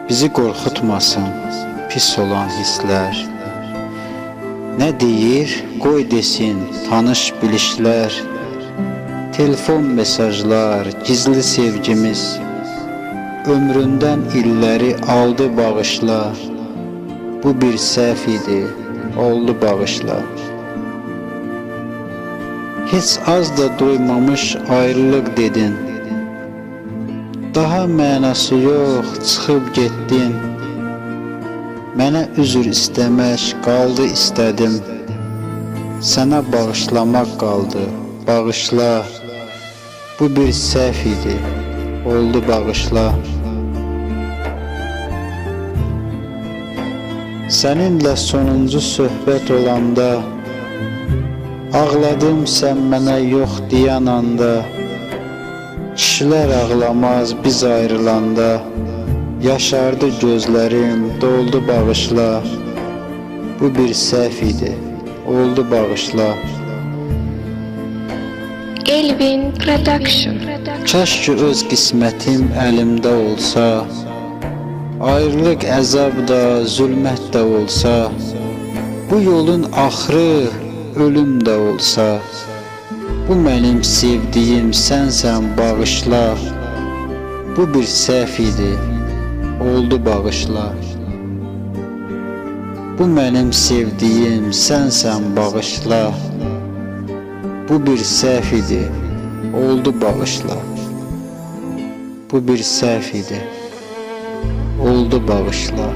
Bizi qorxutmasın pis olan hisslər. Nə deyir, qoy desin tanış bilişlər. Telefon mesajlar, gizli sevgimiz ömründən illəri aldı bağışla. Bu bir səhv idi, oldu bağışla. Heç az da doymamış ayrılıq dedin. Daha mənası yox, çıxıb getdin. Mənə üzr istəmək qaldı istədim. Sənə bağışlamaq qaldı, bağışla. Bu bir səhv idi, oldu bağışla. Səninlə sonuncu söhbət olanda, ağladım sən mənə yox deyən anda. Kişilər ağlamaz biz ayrılanda, yaşardı gözlərim, doldu bağışla. Bu bir səhv idi, oldu bağışla. Elvin Production. Kaş ki öz qismətim əlimdə olsa, ayrılıq əzab da, zülmət də olsa, bu yolun axırı ölüm də olsa, bu mənim sevdiyim sənsən bağışla. Bu bir səhv idi, oldu bağışla. Bu mənim sevdiyim sənsən bağışla. Bu bir səhv idi, oldu bağışla. Bu bir səhv idi, oldu bağışla.